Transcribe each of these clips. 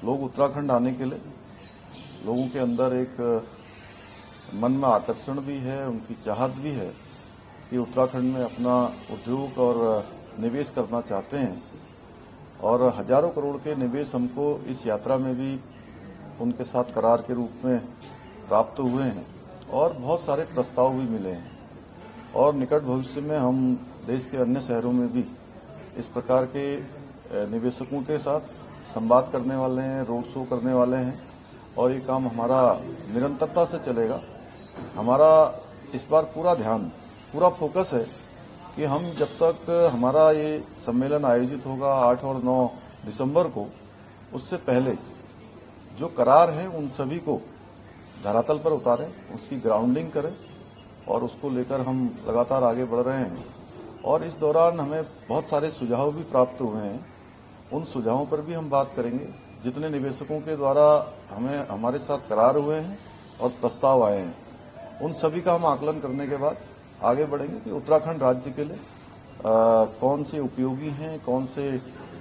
लोग उत्तराखंड आने के लिए लोगों के अंदर एक मन में आकर्षण भी है, उनकी चाहत भी है कि उत्तराखंड में अपना उद्योग और निवेश करना चाहते हैं और हजारों करोड़ के निवेश हमको इस यात्रा में भी उनके साथ करार के रूप में प्राप्त हुए हैं और बहुत सारे प्रस्ताव भी मिले हैं और निकट भविष्य में हम देश के अन्य शहरों में भी इस प्रकार के निवेशकों के साथ संवाद करने वाले हैं, रोड शो करने वाले हैं और ये काम हमारा निरंतरता से चलेगा। हमारा इस बार पूरा ध्यान, पूरा फोकस है कि हम जब तक हमारा ये सम्मेलन आयोजित होगा 8 और 9 दिसंबर को, उससे पहले जो करार हैं उन सभी को धरातल पर उतारें, उसकी ग्राउंडिंग करें और उसको लेकर हम लगातार आगे बढ़ रहे हैं। और इस दौरान हमें बहुत सारे सुझाव भी प्राप्त हुए हैं, उन सुझावों पर भी हम बात करेंगे। जितने निवेशकों के द्वारा हमारे साथ करार हुए हैं और प्रस्ताव आए हैं, उन सभी का हम आकलन करने के बाद आगे बढ़ेंगे कि उत्तराखंड राज्य के लिए कौन से उपयोगी हैं, कौन से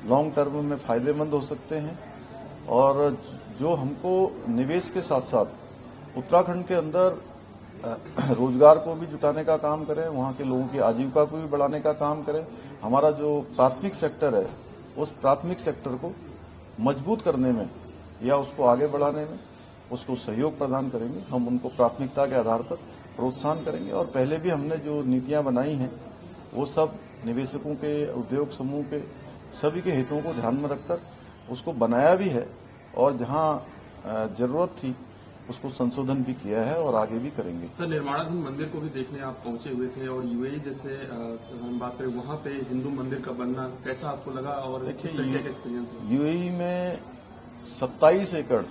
लॉन्ग टर्म में फायदेमंद हो सकते हैं और जो हमको निवेश के साथ साथ उत्तराखंड के अंदर रोजगार को भी जुटाने का काम करें, वहां के लोगों की आजीविका को भी बढ़ाने का काम करें। हमारा जो प्राथमिक सेक्टर है, उस प्राथमिक सेक्टर को मजबूत करने में या उसको आगे बढ़ाने में उसको सहयोग प्रदान करेंगे। हम उनको प्राथमिकता के आधार पर प्रोत्साहन करेंगे और पहले भी हमने जो नीतियां बनाई हैं वो सब निवेशकों के, उद्योग समूह के सभी के हितों को ध्यान में रखकर उसको बनाया भी है और जहां जरूरत थी उसको संशोधन भी किया है और आगे भी करेंगे। सर, निर्माणाधीन मंदिर को भी देखने आप पहुंचे हुए थे और यूएई जैसे हम बात करें वहां पे हिंदू मंदिर का बनना कैसा आपको लगा और किस तरीके का एक्सपीरियंस है? यूएई में 27 एकड़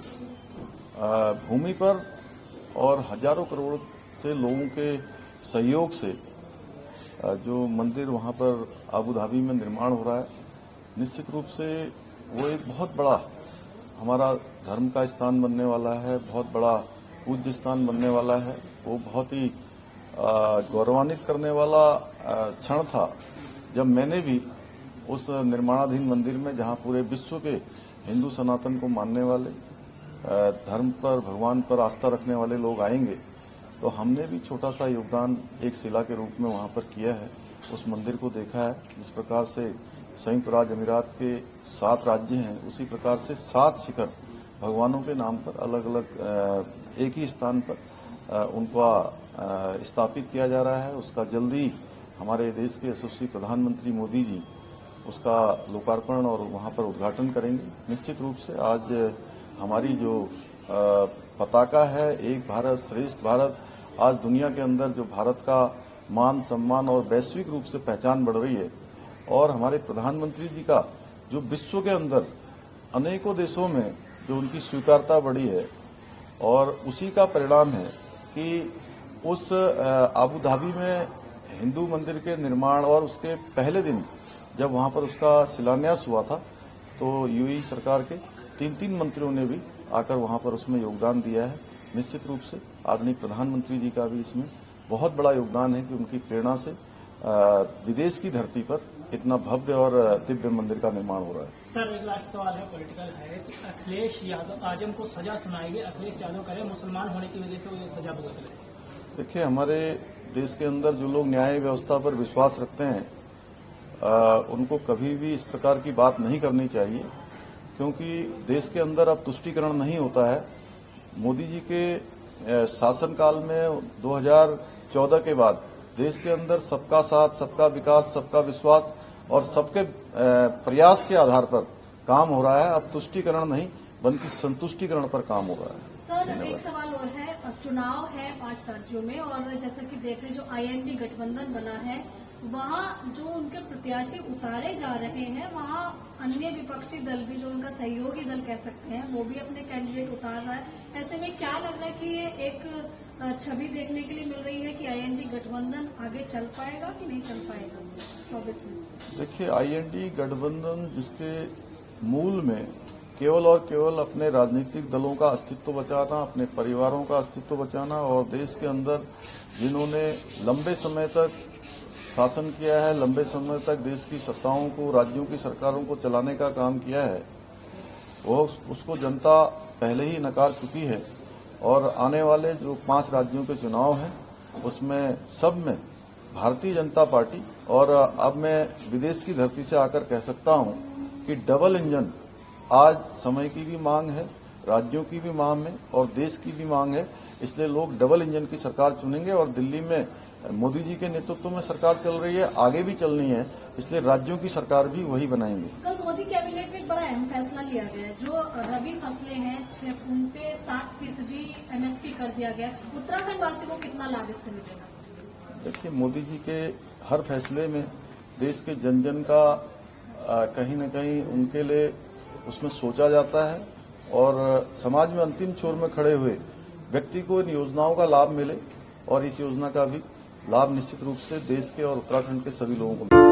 भूमि पर और हजारों करोड़ से लोगों के सहयोग से जो मंदिर वहां पर आबू धाबी में निर्माण हो रहा है, निश्चित रूप से वो एक बहुत बड़ा हमारा धर्म का स्थान बनने वाला है, बहुत बड़ा पूज्य स्थान बनने वाला है। वो बहुत ही गौरवान्वित करने वाला क्षण था जब मैंने भी उस निर्माणाधीन मंदिर में, जहां पूरे विश्व के हिंदू सनातन को मानने वाले, धर्म पर, भगवान पर आस्था रखने वाले लोग आएंगे, तो हमने भी छोटा सा योगदान एक शिला के रूप में वहां पर किया है। उस मंदिर को देखा है। जिस प्रकार से संयुक्त राज्य अमीरात के 7 राज्य हैं, उसी प्रकार से 7 शिखर भगवानों के नाम पर अलग अलग एक ही स्थान पर उनको स्थापित किया जा रहा है। उसका जल्दी हमारे देश के यशस्वी प्रधानमंत्री मोदी जी उसका लोकार्पण और वहां पर उद्घाटन करेंगे। निश्चित रूप से आज हमारी जो पताका है, एक भारत श्रेष्ठ भारत, आज दुनिया के अंदर जो भारत का मान सम्मान और वैश्विक रूप से पहचान बढ़ रही है और हमारे प्रधानमंत्री जी का जो विश्व के अंदर अनेकों देशों में जो उनकी स्वीकारता बढ़ी है और उसी का परिणाम है कि उस आबू धाबी में हिंदू मंदिर के निर्माण और उसके पहले दिन जब वहां पर उसका शिलान्यास हुआ था, तो यूएई सरकार के 3 मंत्रियों ने भी आकर वहां पर उसमें योगदान दिया है। निश्चित रूप से आदरणीय प्रधानमंत्री जी का भी इसमें बहुत बड़ा योगदान है कि उनकी प्रेरणा से विदेश की धरती पर इतना भव्य और दिव्य मंदिर का निर्माण हो रहा है। सर, एक लास्ट सवाल है, पॉलिटिकल है कि अखिलेश यादव आजम को सजा सुनाई गई। अखिलेश यादव कह रहे मुसलमान होने की वजह से वो सजा भुगत रहे। देखिए, हमारे देश के अंदर जो लोग न्याय व्यवस्था पर विश्वास रखते हैं उनको कभी भी इस प्रकार की बात नहीं करनी चाहिए, क्योंकि देश के अंदर अब तुष्टीकरण नहीं होता है। मोदी जी के शासनकाल में 2014 के बाद देश के अंदर सबका साथ, सबका विकास, सबका विश्वास और सबके प्रयास के आधार पर काम हो रहा है। अब तुष्टीकरण नहीं बल्कि संतुष्टीकरण पर काम हो रहा है। सर, एक सवाल और है, चुनाव है 5 राज्यों में और जैसा कि देख रहे जो आईएनडी गठबंधन बना है, वहाँ जो उनके प्रत्याशी उतारे जा रहे हैं, वहाँ अन्य विपक्षी दल भी, जो उनका सहयोगी दल कह सकते हैं, वो भी अपने कैंडिडेट उतार रहा है। ऐसे में क्या लग रहा है कि ये एक छवि देखने के लिए मिल रही है कि आईएनडी गठबंधन आगे चल पाएगा कि नहीं चल पाएगा 24 में? देखिए, आईएनडी गठबंधन जिसके मूल में केवल और केवल अपने राजनीतिक दलों का अस्तित्व बचाना, अपने परिवारों का अस्तित्व बचाना और देश के अंदर जिन्होंने लंबे समय तक शासन किया है, लंबे समय तक देश की सत्ताओं को, राज्यों की सरकारों को चलाने का काम किया है, वो उसको जनता पहले ही नकार चुकी है और आने वाले जो 5 राज्यों के चुनाव हैं उसमें सब में भारतीय जनता पार्टी, और अब मैं विदेश की धरती से आकर कह सकता हूं कि डबल इंजन आज समय की भी मांग है, राज्यों की भी मांग है और देश की भी मांग है। इसलिए लोग डबल इंजन की सरकार चुनेंगे और दिल्ली में मोदी जी के नेतृत्व में सरकार चल रही है, आगे भी चलनी है, इसलिए राज्यों की सरकार भी वही बनाएंगे। कल मोदी कैबिनेट में एक बड़ा अहम फैसला लिया गया है। जो रबी फसलें हैं उन पे 7% MSP कर दिया गया। उत्तराखंड वासी को कितना लाभ इससे मिलेगा? देखिए, मोदी जी के हर फैसले में देश के जन जन का कहीं न कहीं उनके लिए उसमें सोचा जाता है और समाज में अंतिम छोर में खड़े हुए व्यक्ति को इन योजनाओं का लाभ मिले और इस योजना का भी लाभ निश्चित रूप से देश के और उत्तराखंड के सभी लोगों को